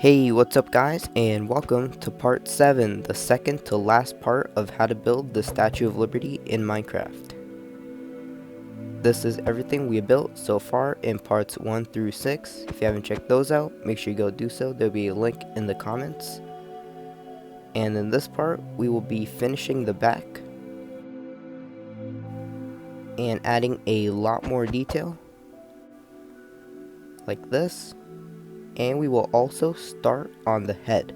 Hey, what's up guys, and welcome to part 7, the second to last part of how to build the Statue of Liberty in Minecraft. This is everything we built so far in parts 1 through 6. If you haven't checked those out, make sure you go do so. There'll be a link in the comments. And in this part, we will be finishing the back and adding a lot more detail, like this. And we will also start on the head.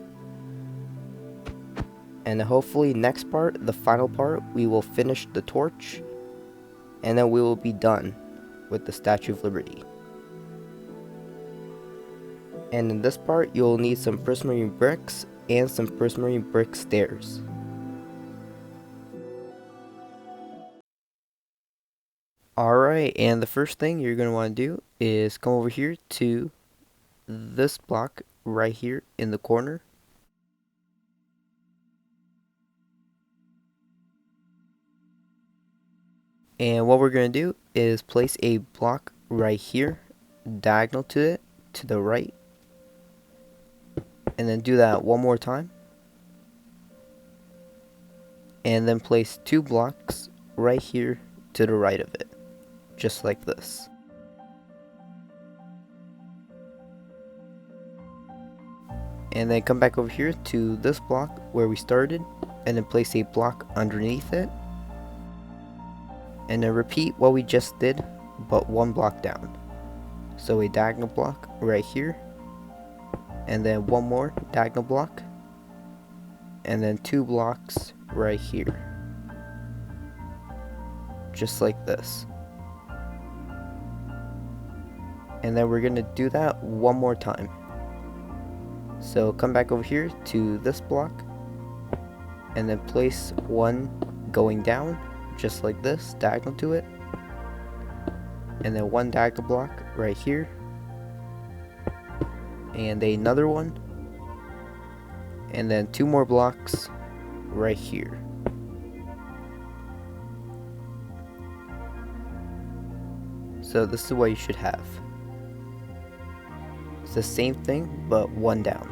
And hopefully next part, the final part, we will finish the torch, and then we will be done with the Statue of Liberty. And in this part, you'll need some prismarine bricks and some prismarine brick stairs. Alright, and the first thing you're going to want to do is come over here to this block right here in the corner. And what we're going to do is place a block right here, diagonal to it, to the right. And then do that one more time. And then place 2 blocks right here to the right of it, just like this. And then come back over here to this block where we started, and then place a block underneath it. And then repeat what we just did, but 1 block down. So a diagonal block right here, and then 1 more diagonal block, and then 2 blocks right here, just like this. And then we're gonna do that 1 more time. So come back over here to this block, and then place 1 going down, just like this, diagonal to it, and then 1 diagonal block right here, and another one, and then 2 more blocks right here. So this is what you should have. It's the same thing, but 1 down.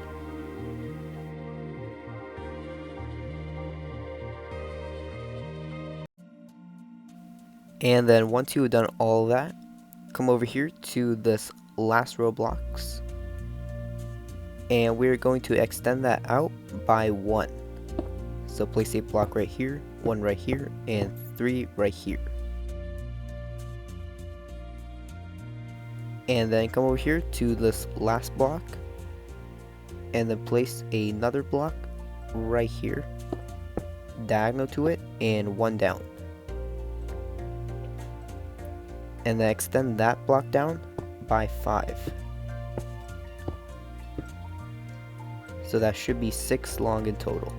And then once you've done all that, come over here to this last row of blocks, and we're going to extend that out by 1. So place a block right here, 1 right here, and 3 right here. And then come over here to this last block, and then place another block right here, diagonal to it, and 1 down. And then extend that block down by 5. So that should be 6 long in total.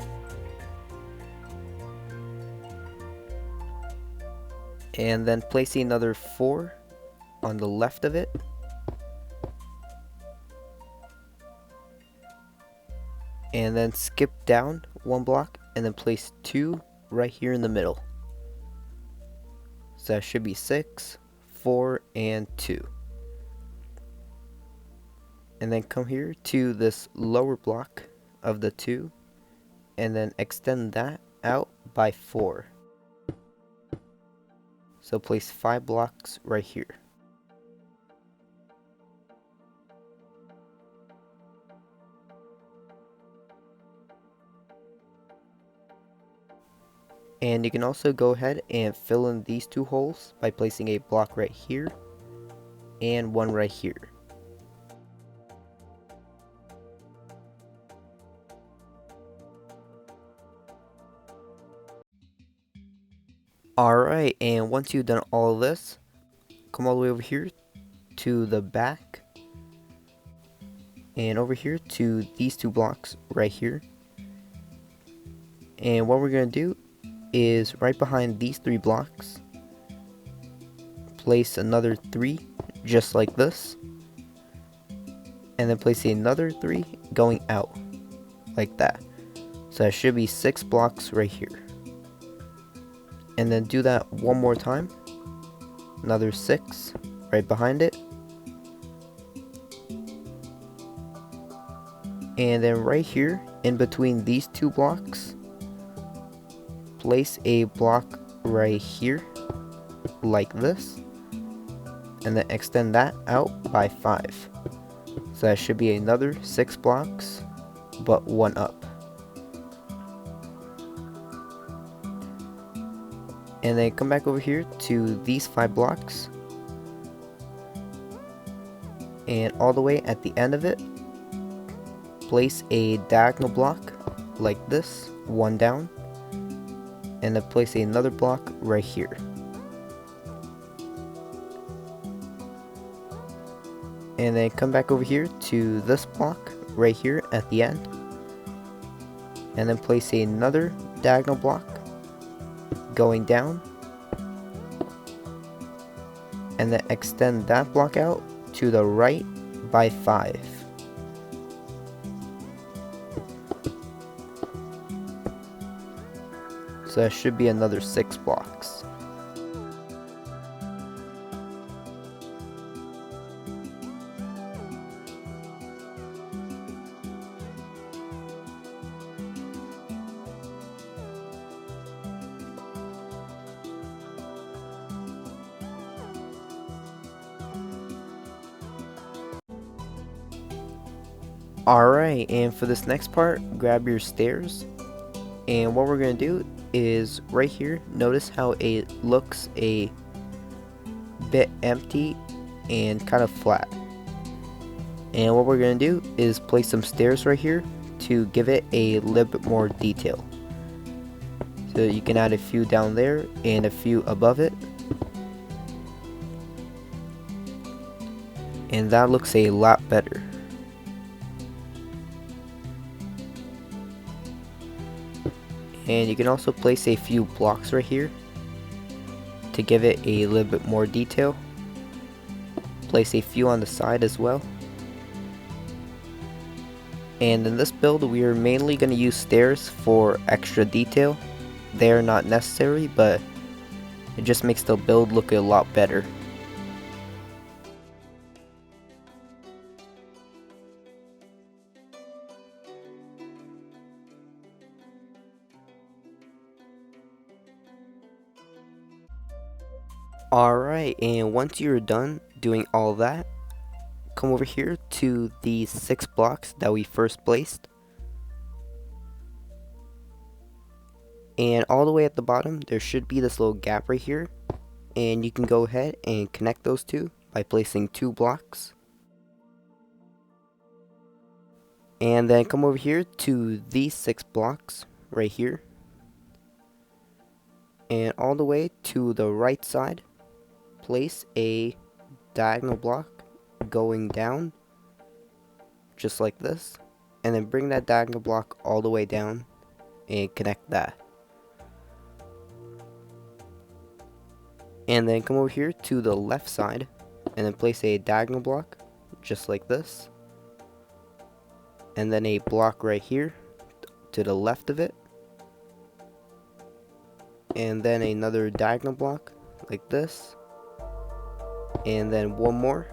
And then place another 4 on the left of it. And then skip down 1 block and then place 2 right here in the middle. So that should be 6, 4, and 2. And then come here to this lower block of the 2, and then extend that out by 4. So place 5 blocks right here. And you can also go ahead and fill in these 2 holes by placing a block right here and 1 right here. Alright, and once you've done all of this, come all the way over here to the back, and over here to these 2 blocks right here. And what we're going to do is right behind these 3 blocks, place another 3 just like this, and then place another 3 going out like that. So that should be 6 blocks right here. And then do that 1 more time, another 6 right behind it, And then right here, in between these two blocks, place a block right here, like this, and then extend that out by 5. So that should be another 6 blocks, but 1 up. And then come back over here to these 5 blocks, and all the way at the end of it, place a diagonal block like this, 1 down, and then place another block right here. And then come back over here to this block right here at the end, and then place another diagonal block going down, and then extend that block out to the right by 5. So that should be another 6 blocks. Alright, and for this next part, grab your stairs, and what we're going to do is right here, notice how it looks a bit empty and kind of flat. And what we're going to do is place some stairs right here to give it a little bit more detail. So you can add a few down there and a few above it. And that looks a lot better. And you can also place a few blocks right here to give it a little bit more detail. Place a few on the side as well. And in this build, we are mainly going to use stairs for extra detail. They are not necessary, but it just makes the build look a lot better. Alright, and once you're done doing all that, come over here to the 6 blocks that we first placed. And all the way at the bottom, there should be this little gap right here. And you can go ahead and connect those two by placing 2 blocks. And then come over here to these 6 blocks right here. And all the way to the right side, place a diagonal block going down, just like this. And then bring that diagonal block all the way down and connect that. And then come over here to the left side and then place a diagonal block just like this, and then a block right here to the left of it, and then another diagonal block like this, and then one more,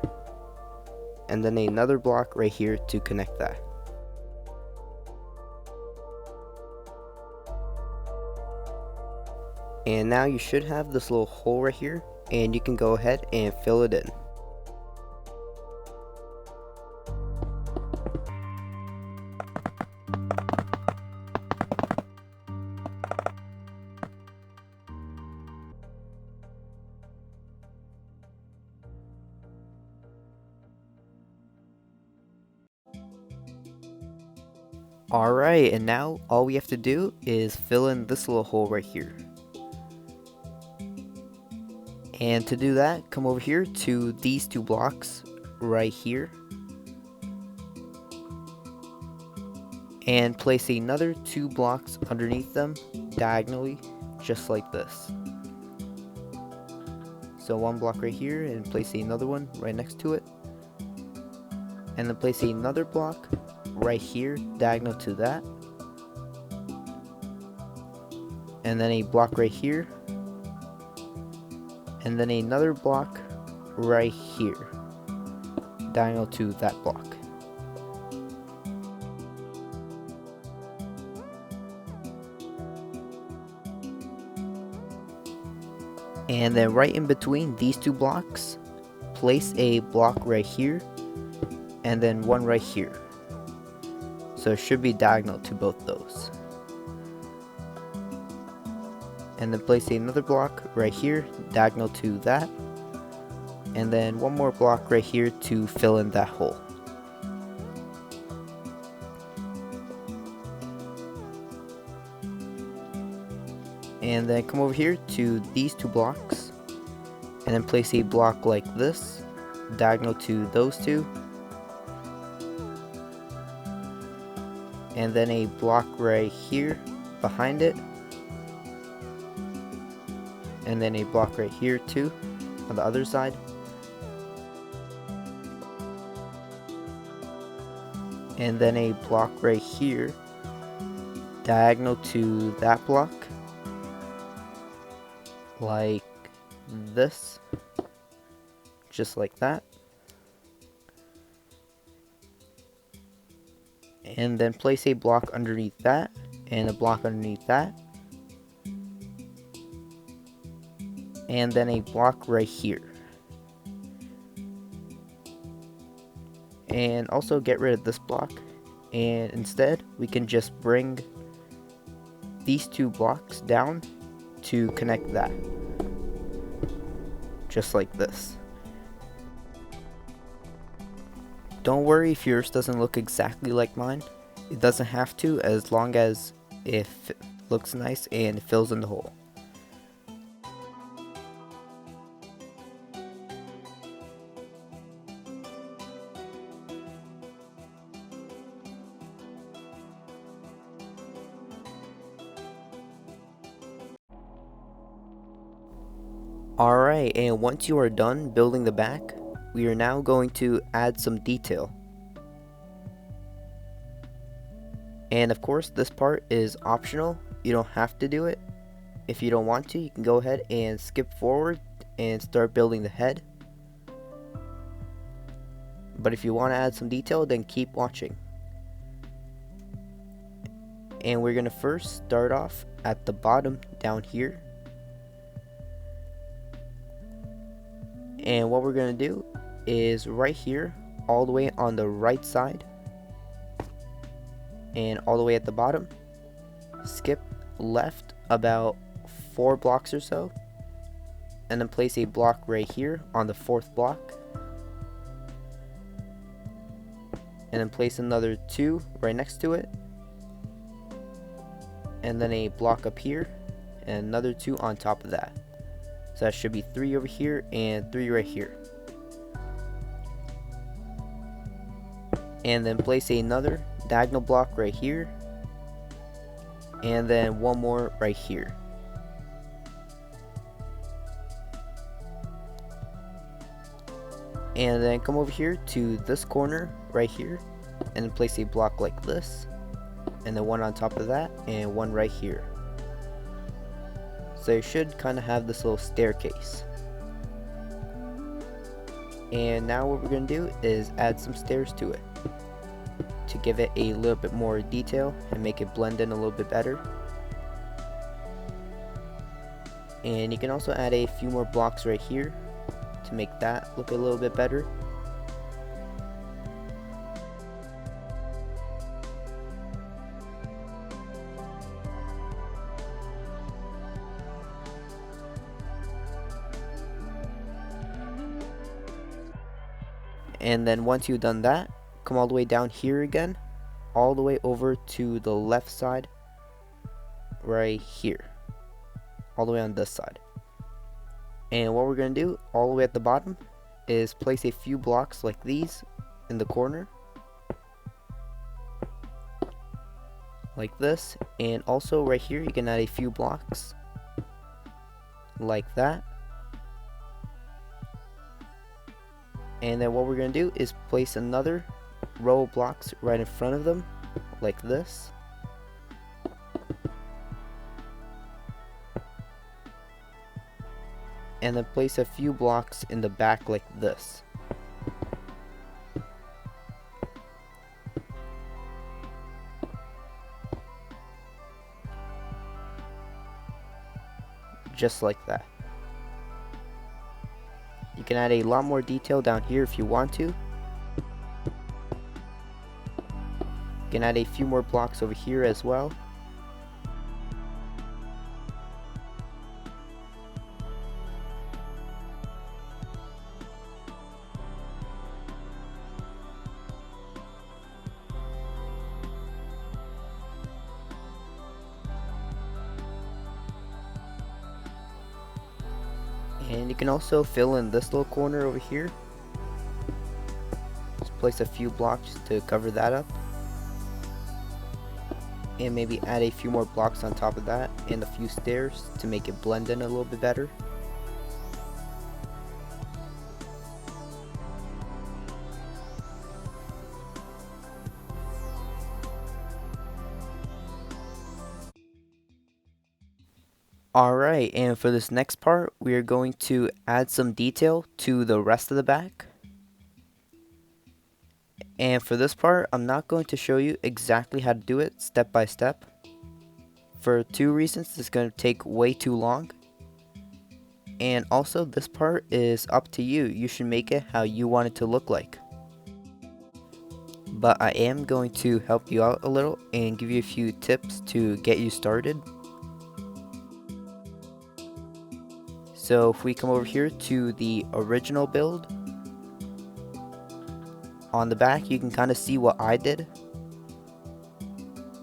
and then another block right here to connect that. And now you should have this little hole right here, and you can go ahead and fill it in. Alright, and now all we have to do is fill in this little hole right here. And to do that, come over here to these 2 blocks right here, and place another 2 blocks underneath them diagonally, just like this. So 1 block right here, and place another one right next to it, and then place another block right here diagonal to that, and then a block right here, and then another block right here diagonal to that block. And then right in between these two blocks, place a block right here and then one right here. So it should be diagonal to both those. And then place another block right here, diagonal to that. And then one more block right here to fill in that hole. And then come over here to these two blocks and then place a block like this, diagonal to those two. And then a block right here behind it. And then a block right here too on the other side. And then a block right here diagonal to that block, like this, just like that. And then place a block underneath that and a block underneath that, and then a block right here. And also get rid of this block, and instead we can just bring these two blocks down to connect that, just like this. Don't worry if yours doesn't look exactly like mine. It doesn't have to, as long as it looks nice and it fills in the hole. Alright, and once you are done building the back, we are now going to add some detail. And of course, this part is optional. You don't have to do it. If you don't want to, you can go ahead and skip forward and start building the head. But if you want to add some detail, then keep watching. And we're going to first start off at the bottom down here. And what we're going to do is right here, all the way on the right side, and all the way at the bottom, skip left about 4 blocks or so, and then place a block right here on the 4th block, and then place another 2 right next to it, and then a block up here, and another 2 on top of that. So that should be 3 over here and 3 right here. And then place another diagonal block right here, and then one more right here. And then come over here to this corner right here, and then place a block like this, and then one on top of that, and one right here. So you should kind of have this little staircase. And now what we're going to do is add some stairs to it to give it a little bit more detail and make it blend in a little bit better. And you can also add a few more blocks right here to make that look a little bit better. And then once you've done that, come all the way down here again, all the way over to the left side, right here, all the way on this side. And what we're going to do all the way at the bottom is place a few blocks like these in the corner, like this, and also right here you can add a few blocks like that. And then what we're going to do is place another row of blocks right in front of them, like this. And then place a few blocks in the back like this. Just like that. can add a lot more detail down here if you want to. You can add a few more blocks over here as well. And you can also fill in this little corner over here. Just place a few blocks to cover that up. And maybe add a few more blocks on top of that and a few stairs to make it blend in a little bit better. Alright, and for this next part, we are going to add some detail to the rest of the back. And for this part, I'm not going to show you exactly how to do it step by step. For two reasons, it's going to take way too long. And also, this part is up to you. You should make it how you want it to look like. But I am going to help you out a little and give you a few tips to get you started. So if we come over here to the original build, on the back you can kind of see what I did.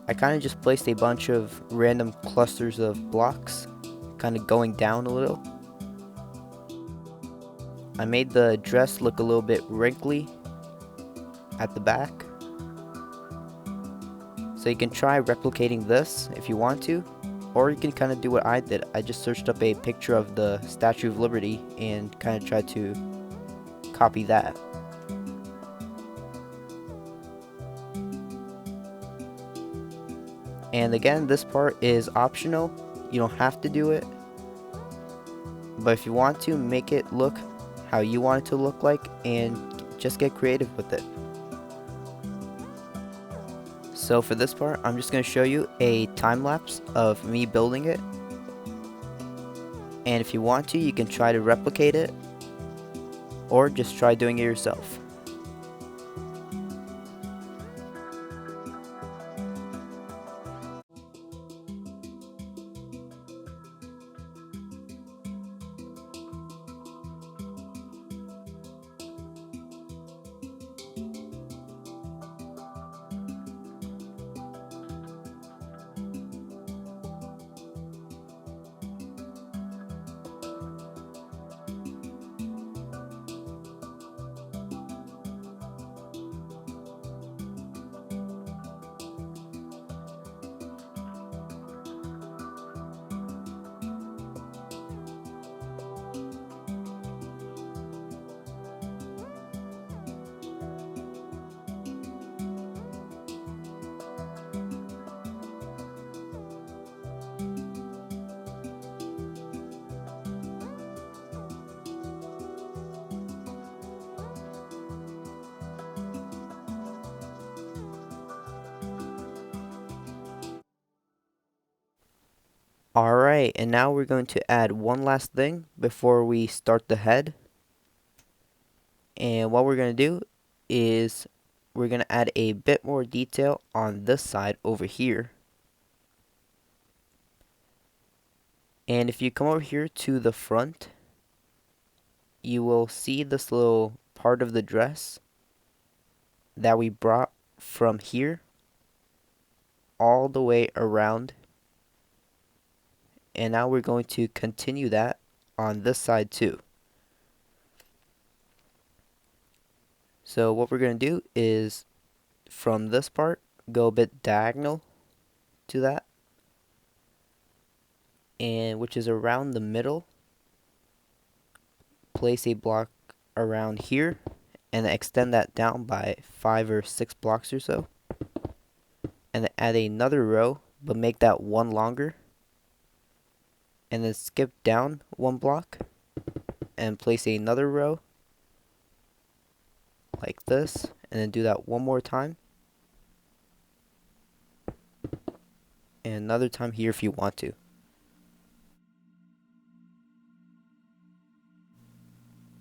I kind of just placed a bunch of random clusters of blocks, kind of going down a little. I made the dress look a little bit wrinkly at the back. So you can try replicating this if you want to, or you can kind of do what I did. I just searched up a picture of the Statue of Liberty and kind of tried to copy that. And again, this part is optional. You don't have to do it. But if you want to, make it look how you want it to look like and just get creative with it. So for this part, I'm just going to show you a time lapse of me building it. And if you want to, you can try to replicate it or just try doing it yourself. Alright, and now we're going to add one last thing before we start the head. And what we're going to do is we're going to add a bit more detail on this side over here. And if you come over here to the front, you will see this little part of the dress that we brought from here all the way around. And now we're going to continue that on this side too. So what we're going to do is from this part go a bit diagonal to that, and which is around the middle. Place a block around here and extend that down by 5 or 6 blocks or so, and then add another row but make that one longer, and then skip down 1 block and place another row like this, and then do that one more time and another time here if you want to.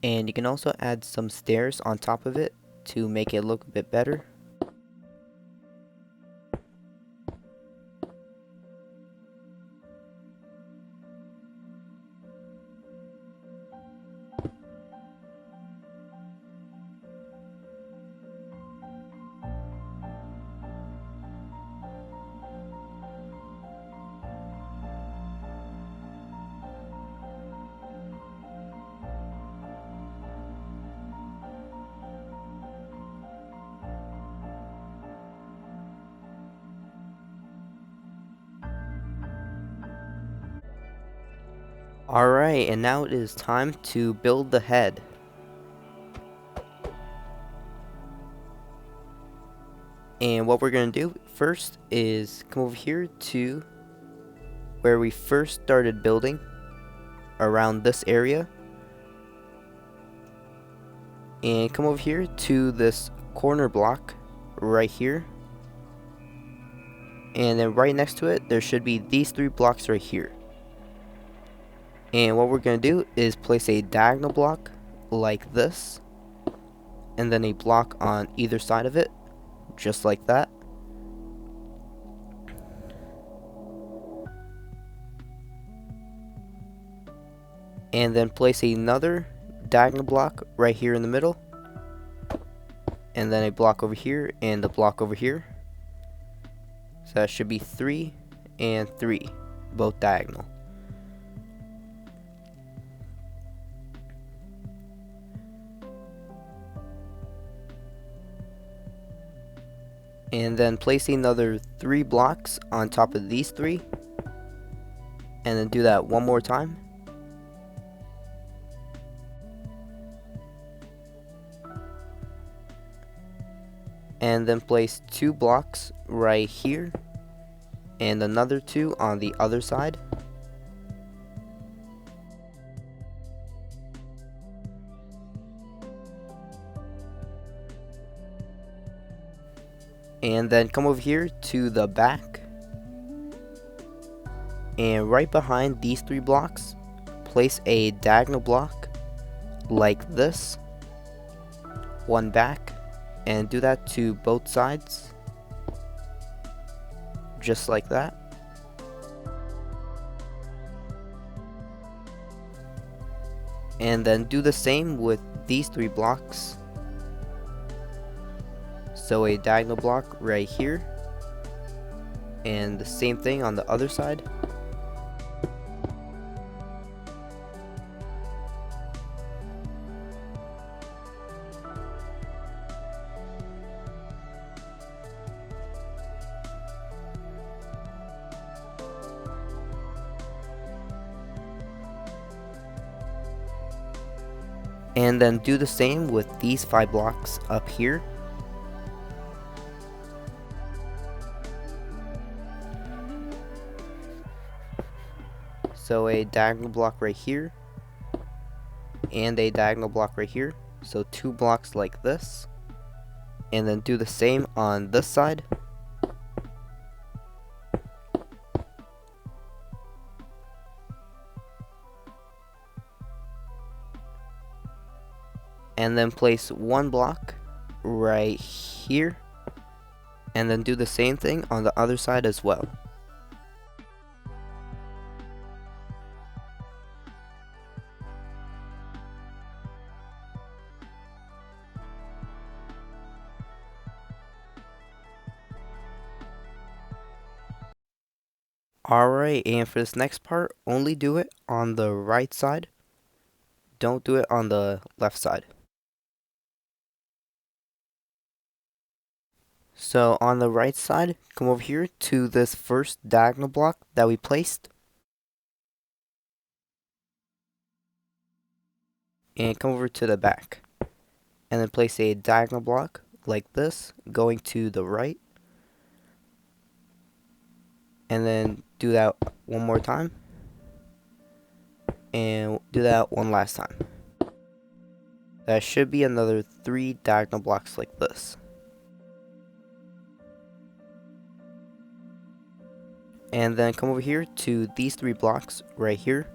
And you can also add some stairs on top of it to make it look a bit better. Alright, and now it is time to build the head. And what we're going to do first is come over here to where we first started building, around this area. And come over here to this corner block right here. And then right next to it, there should be these 3 blocks right here. And what we're going to do is place a diagonal block like this, and then a block on either side of it, just like that. And then place another diagonal block right here in the middle, and then a block over here and a block over here. So that should be 3 and 3, both diagonal. And then place another 3 blocks on top of these 3, and then do that one more time. And then place 2 blocks right here and another 2 on the other side. And then come over here to the back, and right behind these 3 blocks, place a diagonal block like this, one back, and do that to both sides, just like that. And then do the same with these 3 blocks. So a diagonal block right here, and the same thing on the other side. And then do the same with these 5 blocks up here. So a diagonal block right here, and a diagonal block right here. So 2 blocks like this. And then do the same on this side. And then place 1 block right here, and then do the same thing on the other side as well. Alright, and for this next part, only do it on the right side. Don't do it on the left side. So on the right side, come over here to this first diagonal block that we placed. And come over to the back. And then place a diagonal block like this, going to the right. And then do that one more time. And do that one last time. That should be another 3 diagonal blocks like this. And then come over here to these 3 blocks right here,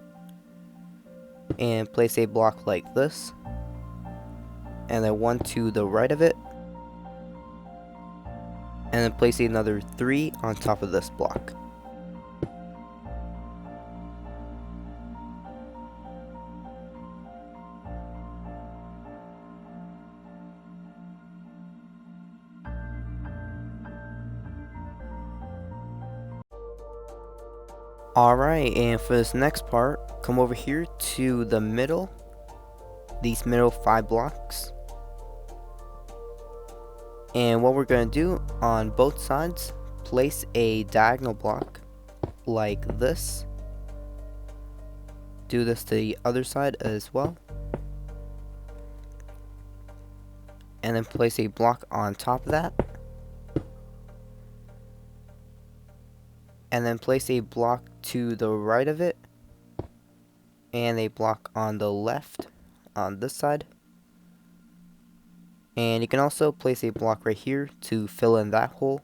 and place a block like this, and then 1 to the right of it, and then place another 3 on top of this block. Alright, and for this next part, come over here to the middle, these middle 5 blocks. And what we're going to do on both sides, place a diagonal block like this. Do this to the other side as well. And then place a block on top of that. And then place a block to the right of it. And a block on the left on this side. And you can also place a block right here to fill in that hole.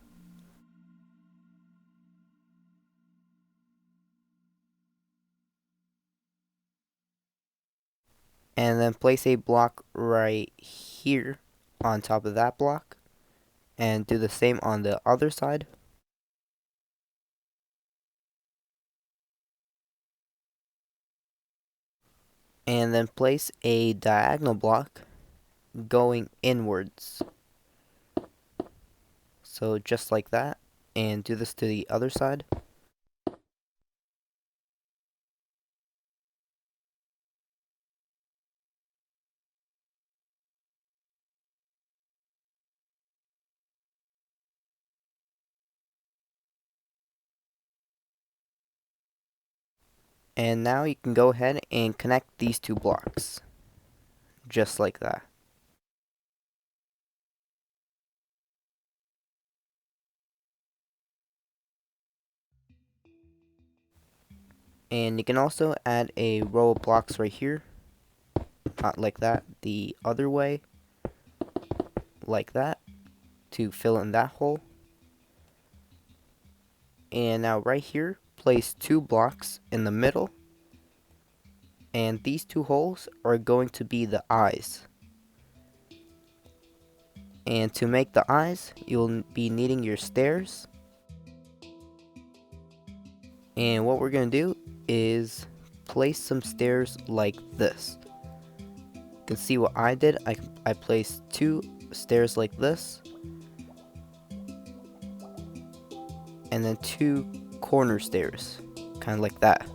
And then place a block right here on top of that block. And do the same on the other side. And then place a diagonal block going inwards. So just like that. And do this to the other side. And now you can go ahead and connect these 2 blocks. Just like that. And you can also add a row of blocks right here. Not like that. The other way. Like that. To fill in that hole. And now right here, place 2 blocks in the middle. And these 2 holes are going to be the eyes. And to make the eyes, you'll be needing your stairs. And what we're going to do is place some stairs like this. You can see what I did. I placed 2 stairs like this. And then 2 corner stairs, kind of like that.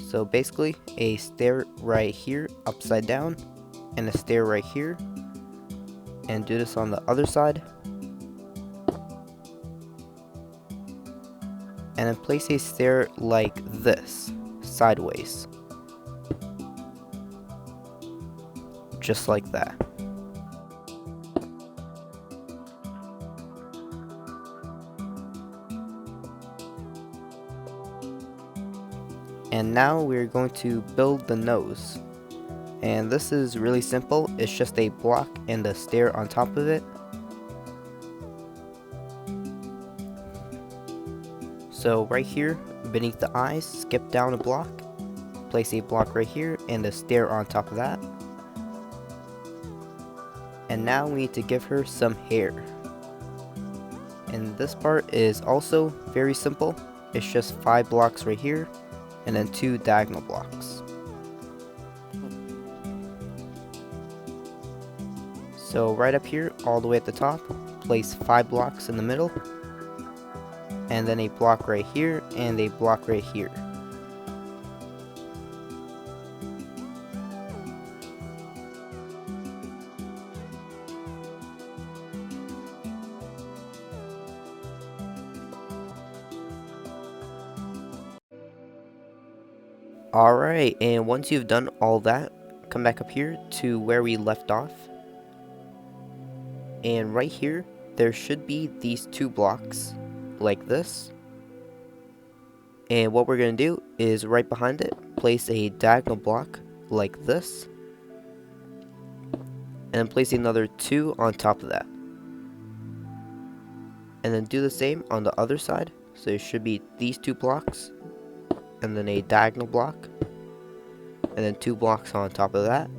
So basically, a stair right here upside down, and a stair right here. And do this on the other side. And then place a stair like this, sideways. Just like that. And now we're going to build the nose. And this is really simple. It's just a block and a stair on top of it. So right here, beneath the eyes, skip down a block. Place a block right here and a stair on top of that. And now we need to give her some hair. And this part is also very simple. It's just 5 blocks right here. And then 2 diagonal blocks. So right up here, all the way at the top, place 5 blocks in the middle. And then a block right here, and a block right here. Alright, and once you've done all that, come back up here to where we left off. And right here, there should be these 2 blocks, like this. And what we're going to do is right behind it, place a diagonal block, like this. And then place another 2 on top of that. And then do the same on the other side. So it should be these 2 blocks. And and then a diagonal block, and then 2 blocks on top of that.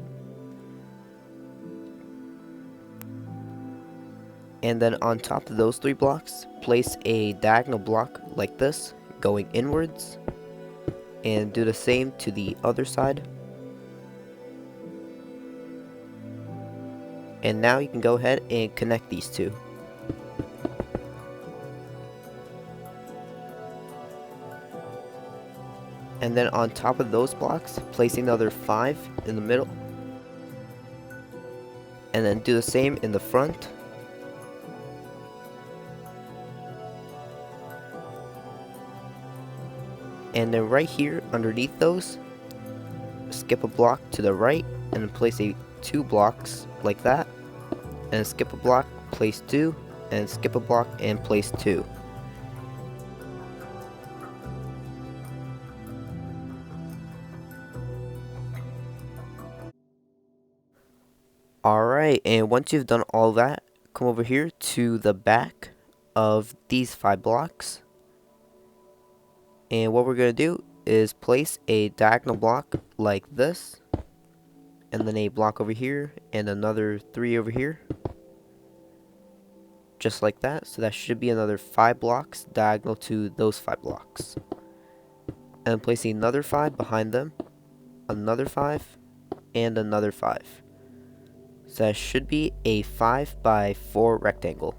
And then on top of those 3 blocks, place a diagonal block like this, going inwards, and do the same to the other side. And now you can go ahead and connect these two. And then on top of those blocks, place another 5 in the middle. And then do the same in the front. And then right here underneath those, skip a block to the right and then place 2 blocks like that. And skip a block, place 2, and skip a block and place 2. Alright, and once you've done all that, come over here to the back of these 5 blocks. And what we're going to do is place a diagonal block like this, and then a block over here, and another 3 over here. Just like that, so that should be another 5 blocks diagonal to those 5 blocks. And placing another 5 behind them, another 5, and another 5. So that should be a 5 by 4 rectangle.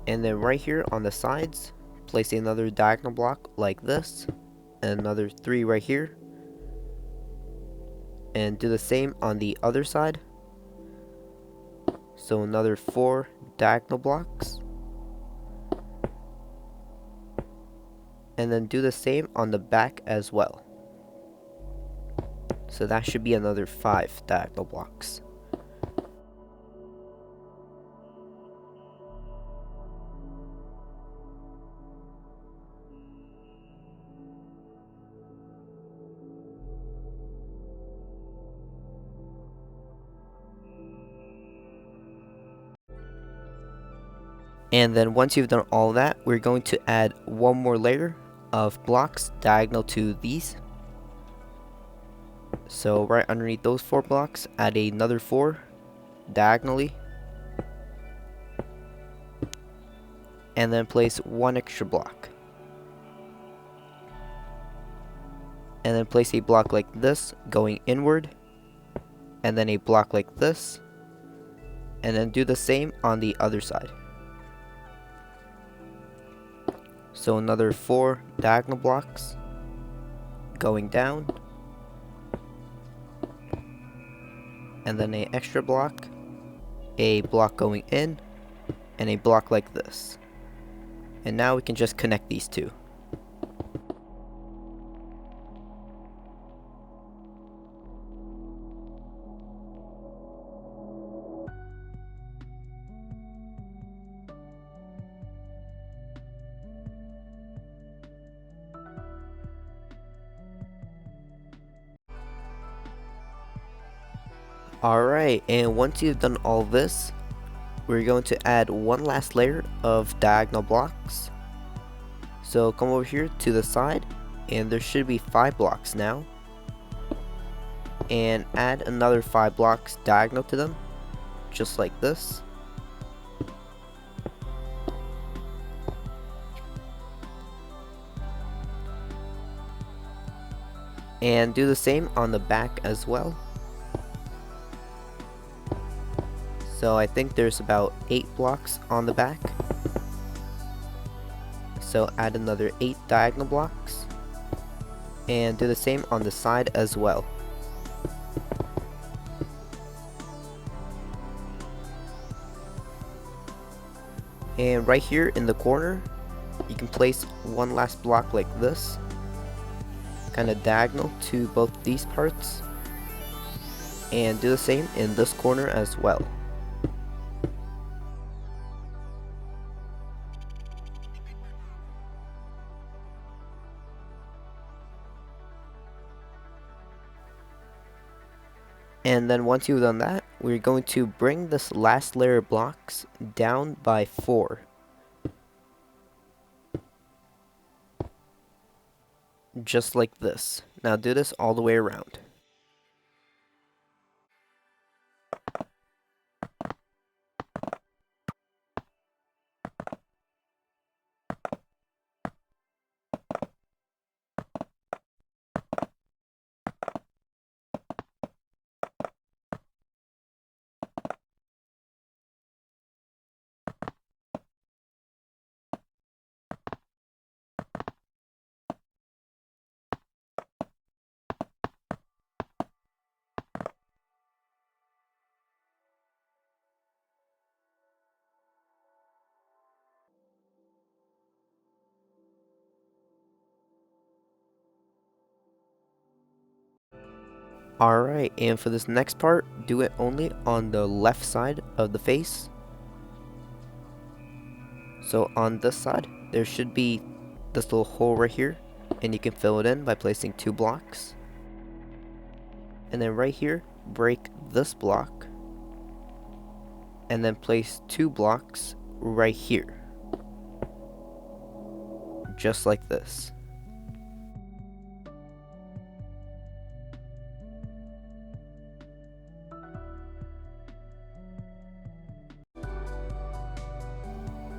And then right here on the sides, place another diagonal block like this, and another 3 right here. And do the same on the other side. So another 4 diagonal blocks. And then do the same on the back as well. So that should be another 5 diagonal blocks. And then once you've done all that, we're going to add one more layer of blocks diagonal to these. So right underneath those 4 blocks, add another 4 diagonally. And then place 1 extra block. And then place a block like this going inward. And then a block like this. And then do the same on the other side. So another 4 diagonal blocks going down, and then an extra block, a block going in, and a block like this. And now we can just connect these two. Alright, and once you've done all this, we're going to add one last layer of diagonal blocks. So come over here to the side, and there should be 5 blocks now. And add another 5 blocks diagonal to them, just like this. And do the same on the back as well. So I think there's about 8 blocks on the back. So add another 8 diagonal blocks. And do the same on the side as well. And right here in the corner, you can place one last block like this, kind of diagonal to both these parts. And do the same in this corner as well. And then once you've done that, we're going to bring this last layer of blocks down by 4. just like this. Now do this all the way around. Alright, and for this next part, do it only on the left side of the face. So on this side, there should be this little hole right here, and you can fill it in by placing 2 blocks. And then right here, break this block, and then place 2 blocks right here. Just like this.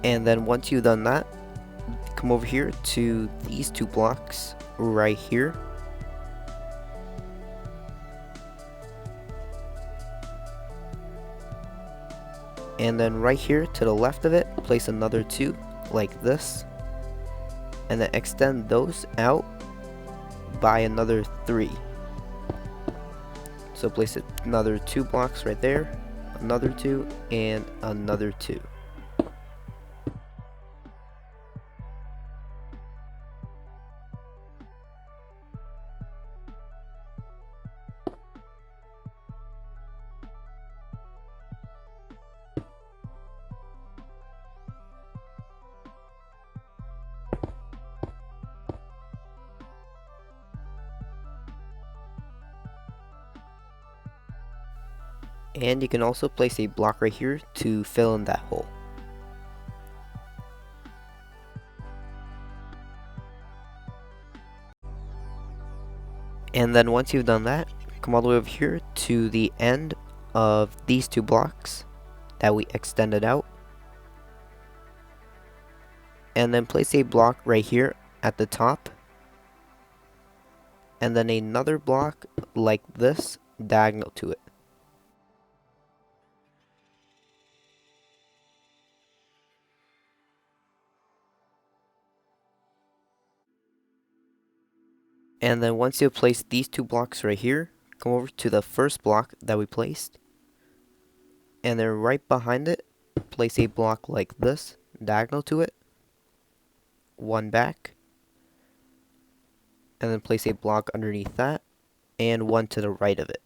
And then once you've done that, come over here to these 2 blocks right here. And then right here to the left of it, place another 2 like this. And then extend those out by another 3. So place another 2 blocks right there, another 2, and another 2. And you can also place a block right here to fill in that hole. And then once you've done that, come all the way over here to the end of these 2 blocks that we extended out. And then place a block right here at the top. And then another block like this diagonal to it. And then once you place these 2 blocks right here, come over to the first block that we placed. And then right behind it, place a block like this, diagonal to it. 1 back. And then place a block underneath that, and 1 to the right of it.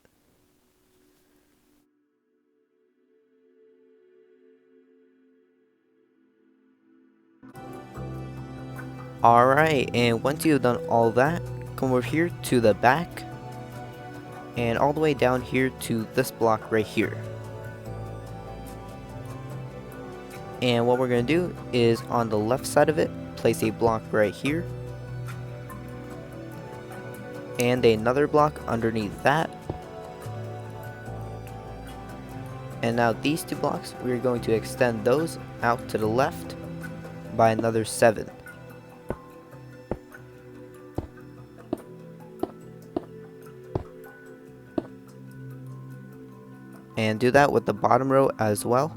Alright, and once you've done all that, come over here to the back, and all the way down here to this block right here. And what we're going to do is on the left side of it, place a block right here, and another block underneath that. And now these 2 blocks, we're going to extend those out to the left by another 7. And do that with the bottom row as well.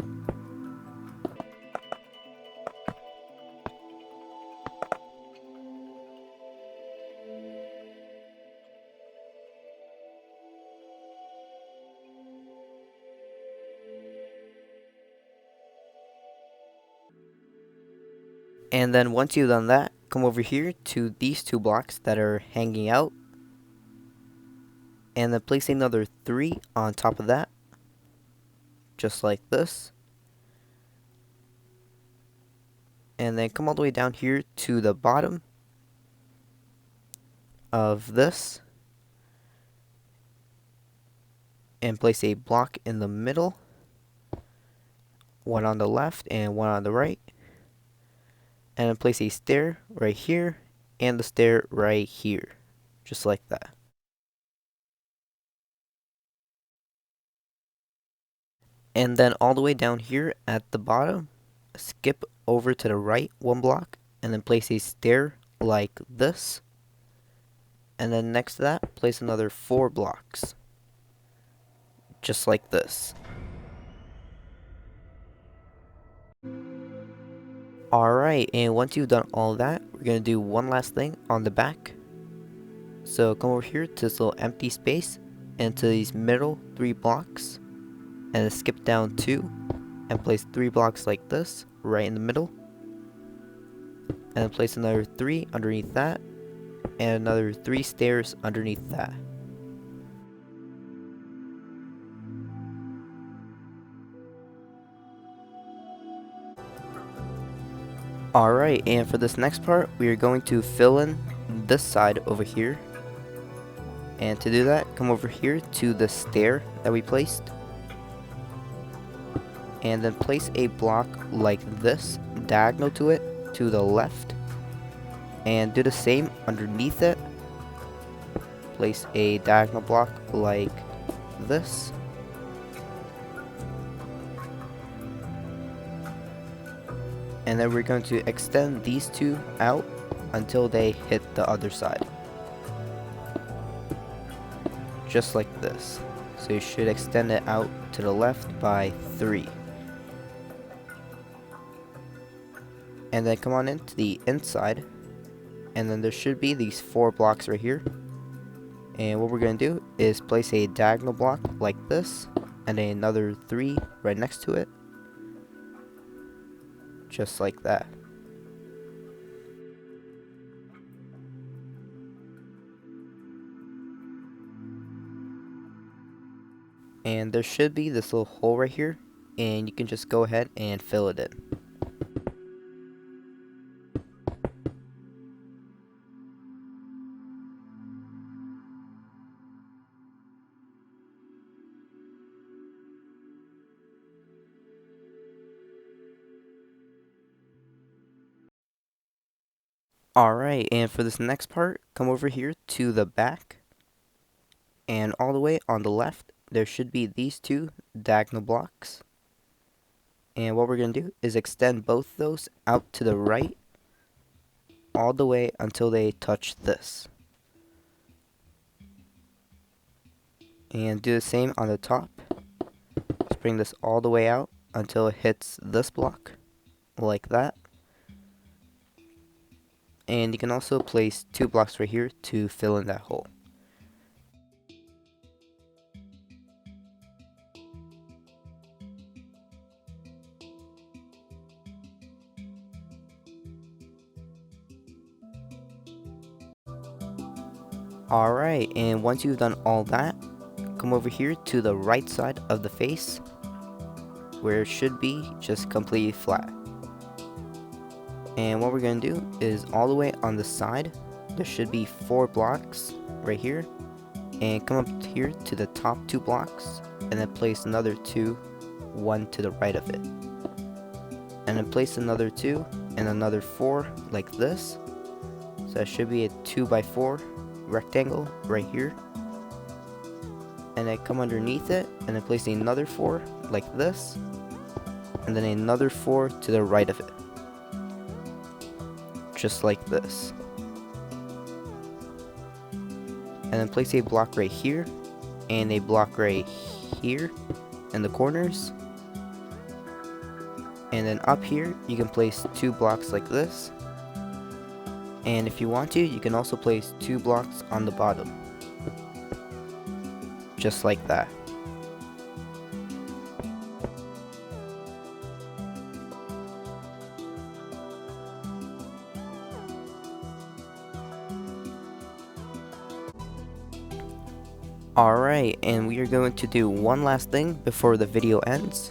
And then once you've done that, come over here to these 2 blocks that are hanging out. And then place another 3 on top of that. Just like this. And then come all the way down here to the bottom of this. And place a block in the middle. 1 on the left and 1 on the right. And then place a stair right here and the stair right here. just like that. And then all the way down here at the bottom, skip over to the right 1 block, and then place a stair like this. And then next to that, place another 4 blocks, just like this. Alright, and once you've done all that, we're going to do one last thing on the back. So come over here to this little empty space, and to these middle 3 blocks, and then skip down 2, and place 3 blocks like this, right in the middle. And then place another 3 underneath that, and another 3 stairs underneath that. Alright, and for this next part, we are going to fill in this side over here. And to do that, come over here to the stair that we placed. And then place a block like this, diagonal to it, to the left. And do the same underneath it. Place a diagonal block like this. And then we're going to extend these 2 out until they hit the other side. Just like this. So you should extend it out to the left by 3. And then come on into the inside. And then there should be these 4 blocks right here. And what we're going to do is place a diagonal block like this. And then another 3 right next to it. Just like that. And there should be this little hole right here, and you can just go ahead and fill it in. Alright, and for this next part, come over here to the back, and all the way on the left, there should be these 2 diagonal blocks. And what we're going to do is extend both those out to the right, all the way until they touch this. And do the same on the top. Just bring this all the way out until it hits this block, like that. And you can also place 2 blocks right here to fill in that hole. Alright, and once you've done all that, come over here to the right side of the face, where it should be just completely flat. And what we're going to do is all the way on the side, there should be 4 blocks right here. And come up here to the top 2 blocks, and then place another 2, 1 to the right of it. And then place another 2 and another 4 like this. So that should be a 2x4 rectangle right here. And then come underneath it, and then place another 4 like this. And then another 4 to the right of it. Just like this. And then place a block right here, and a block right here in the corners. And then up here, you can place 2 blocks like this. And if you want to, you can also place 2 blocks on the bottom. Just like that. Alright, and we are going to do one last thing before the video ends.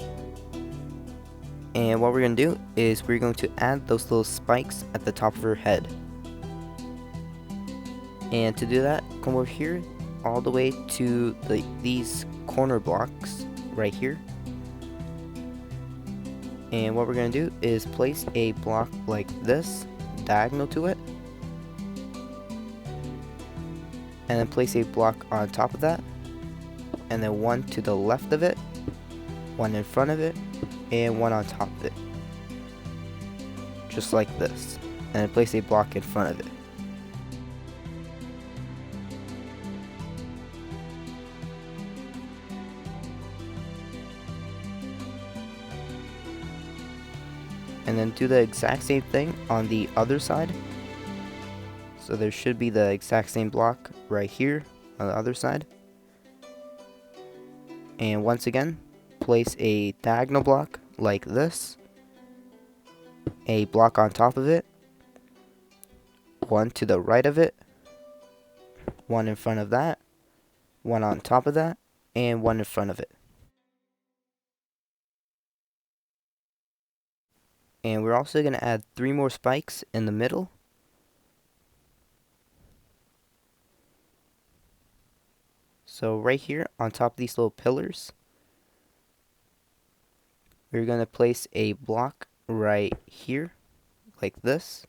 And what we're going to do is we're going to add those little spikes at the top of her head. And to do that, come over here all the way to these corner blocks right here. And what we're going to do is place a block like this, diagonal to it. and then place a block on top of that, and then one to the left of it, one in front of it, and one on top of it, just like this, and then place a block in front of it. And then do the exact same thing on the other side. So there should be the exact same block right here on the other side. And once again, place a diagonal block like this, a block on top of it, one to the right of it, one in front of that, one on top of that, and one in front of it. And we're also going to add 3 more spikes in the middle. So right here on top of these little pillars, we're going to place a block right here, like this,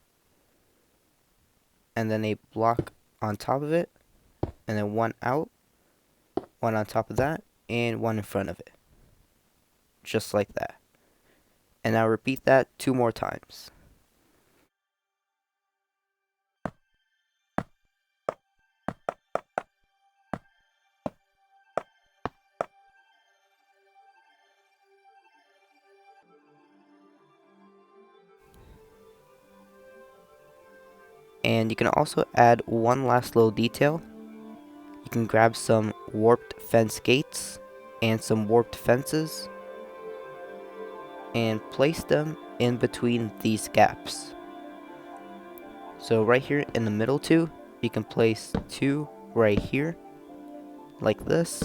and then a block on top of it, and then one out, one on top of that, and one in front of it, just like that. And now repeat that 2 more times. And you can also add one last little detail. You can grab some warped fence gates and some warped fences and place them in between these gaps. So right here in the middle 2, you can place 2 right here, like this.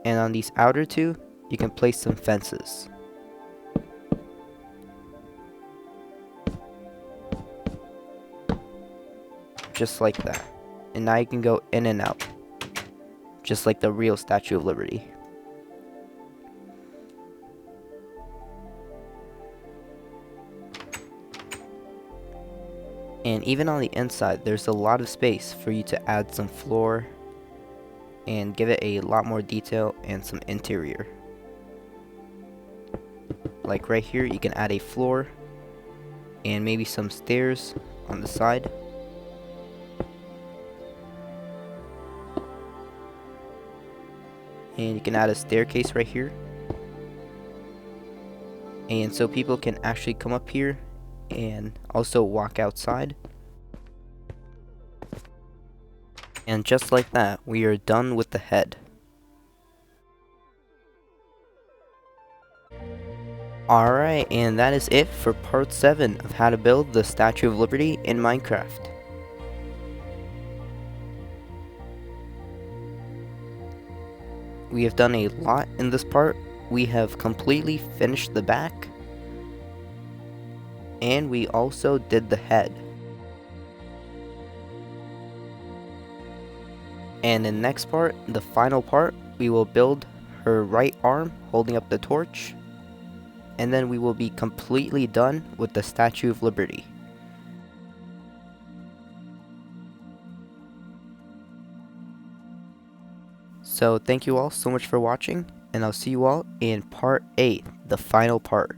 And on these outer 2, you can place some fences. Just like that. And now you can go in and out, just like the real Statue of Liberty. And even on the inside, there's a lot of space for you to add some floor and give it a lot more detail and some interior. Like right here, you can add a floor and maybe some stairs on the side. And you can add a staircase right here. And so people can actually come up here and also walk outside. And just like that, we are done with the head. Alright, and that is it for part 7 of how to build the Statue of Liberty in Minecraft. We have done a lot in this part. We have completely finished the back, and we also did the head. And in the next part, the final part, we will build her right arm holding up the torch, and then we will be completely done with the Statue of Liberty. So thank you all so much for watching, and I'll see you all in part 8, the final part.